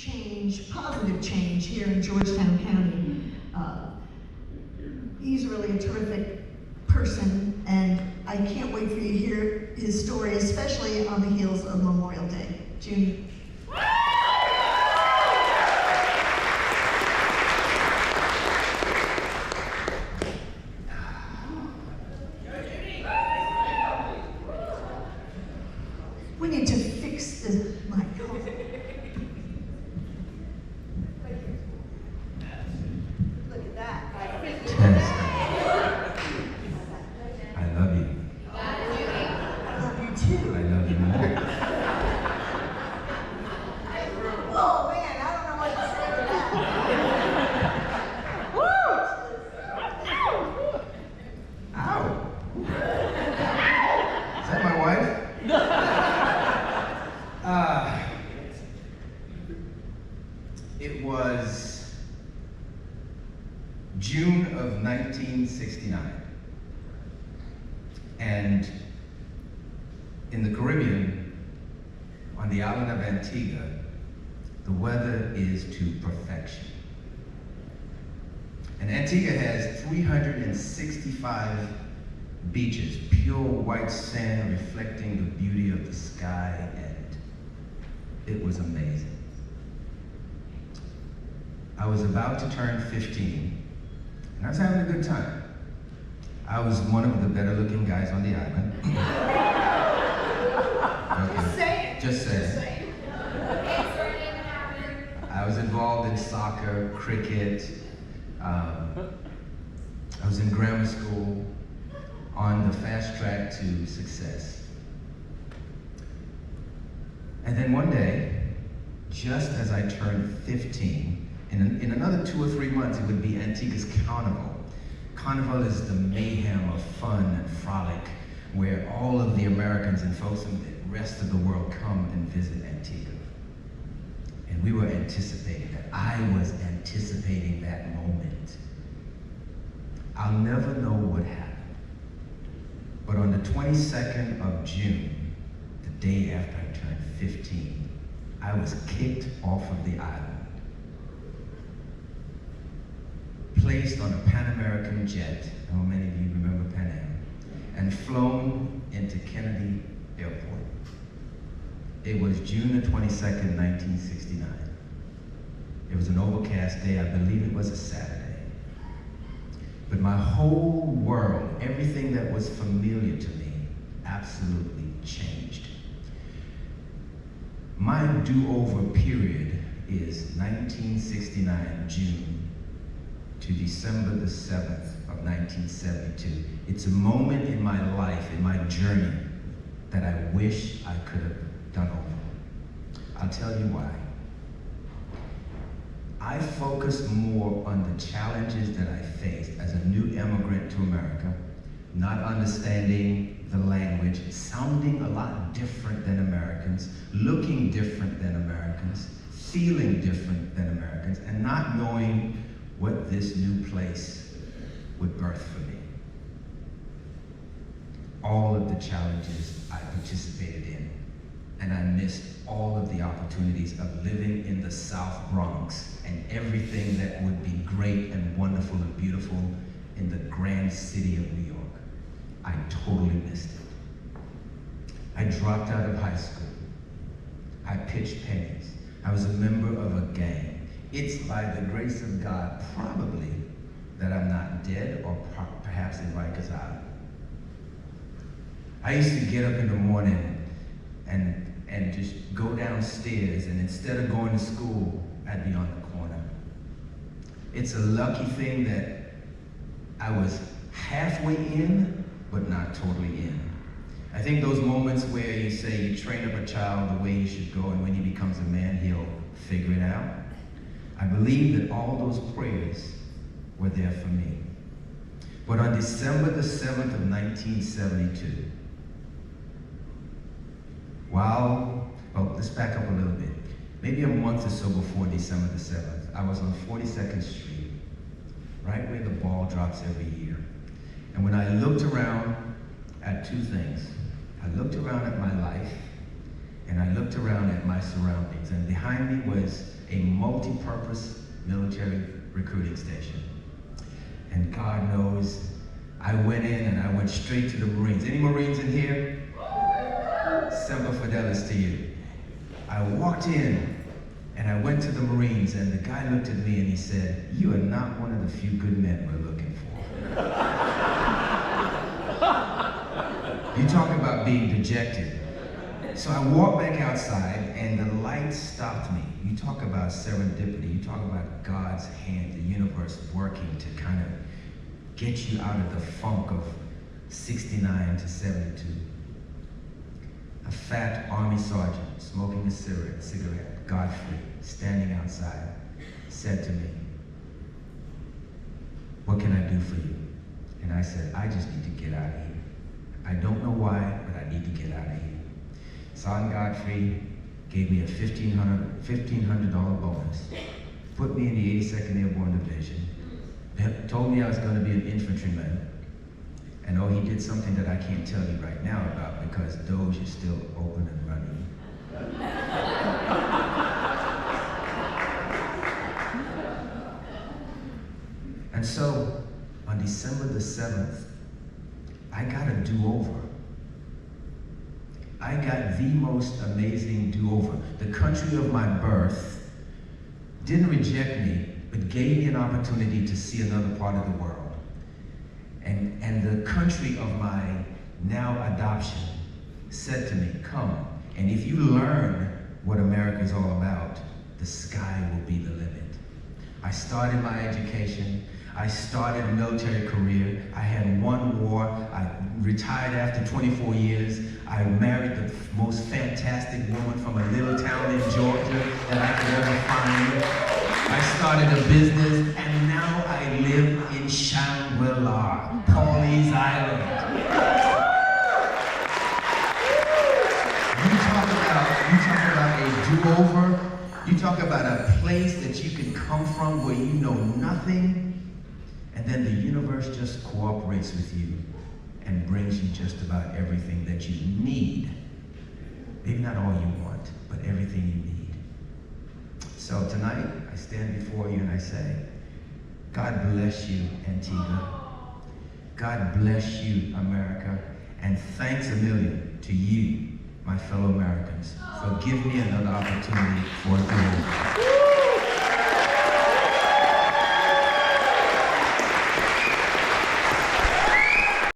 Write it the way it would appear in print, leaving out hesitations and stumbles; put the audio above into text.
change, positive change here in Georgetown County. He's really a terrific person, and I can't wait for you to hear his story, especially on the heels of Memorial Day. Junie. We need to fix the mic. Look at that. Test. I love you. I love you too. I love you more. Oh man, I don't know what to say to that. Woo! Ow! Is that my wife? It was June of 1969. And in the Caribbean, on the island of Antigua, the weather is to perfection. And Antigua has 365 beaches, pure white sand reflecting the beauty of the sky, and it was amazing. I was about to turn 15, and I was having a good time. I was one of the better looking guys on the island. Okay. Just saying. I was involved in soccer, cricket. I was in grammar school, on the fast track to success. And then one day, just as I turned 15, in another 2 or 3 months, it would be Antigua's Carnival. Carnival is the mayhem of fun and frolic, where all of the Americans and folks from the rest of the world come and visit Antigua. And we were anticipating that. I was anticipating that moment. I'll never know what happened. But on the 22nd of June, the day after I turned 15, I was kicked off of the island, placed on a Pan American jet, how many of you remember Pan Am, and flown into Kennedy Airport. It was June the 22nd, 1969. It was an overcast day, I believe it was a Saturday. But my whole world, everything that was familiar to me, absolutely changed. My do-over period is 1969, June, to December the 7th of 1972. It's a moment in my life, in my journey, that I wish I could have done over. I'll tell you why. I focused more on the challenges that I faced as a new immigrant to America, not understanding the language, sounding a lot different than Americans, looking different than Americans, feeling different than Americans, and not knowing what this new place would birth for me. All of the challenges I participated in, and I missed all of the opportunities of living in the South Bronx and everything that would be great and wonderful and beautiful in the grand city of New York. I totally missed it. I dropped out of high school. I pitched pennies. I was a member of a gang. It's by the grace of God, probably, that I'm not dead or perhaps in Rikers Island. I used to get up in the morning and just go downstairs, and instead of going to school, I'd be on the corner. It's a lucky thing that I was halfway in, but not totally in. I think those moments where you say you train up a child the way he should go, and when he becomes a man, he'll figure it out. I believe that all those prayers were there for me. But on December the 7th of 1972, well, let's back up a little bit. Maybe a month or so before December the 7th, I was on 42nd Street, right where the ball drops every year. And when I looked around at two things, I looked around at my life, and I looked around at my surroundings, and behind me was a multi-purpose military recruiting station. And God knows, I went in and I went straight to the Marines. Any Marines in here? Semper Fidelis to you. I walked in and I went to the Marines, and the guy looked at me and he said, "You are not one of the few good men we're looking for." You talk about being dejected. So I walked back outside and the light stopped me. You talk about serendipity. You talk about God's hand, the universe working to kind of get you out of the funk of 69 to 72. A fat army sergeant smoking a cigarette, Godfrey, standing outside, said to me, "What can I do for you?" And I said, "I just need to get out of here. I don't know why, but I need to get out of here." Sergeant Godfrey gave me a $1,500 bonus, put me in the 82nd Airborne Division, told me I was going to be an infantryman, and oh, he did something that I can't tell you right now about because Doge is still open and running. And so, on December the 7th, I got a do-over. I got the most amazing do-over. The country of my birth didn't reject me, but gave me an opportunity to see another part of the world. And the country of my now adoption said to me, "Come, and if you learn what America is all about, the sky will be the limit." I started my education. I started a military career. I had one war. I retired after 24 years. I married the most fantastic woman from a little town in Georgia that I could ever find. I started a business, and now I live in Shangri-La, Pawleys Island. You talk about a do-over. You talk about a place that you can come from where you know nothing, and then the universe just cooperates with you and brings you just about everything that you need. Maybe not all you want, but everything you need. So tonight, I stand before you and I say, God bless you, Antigua. God bless you, America. And thanks a million to you, my fellow Americans, for giving me another opportunity for a do-over.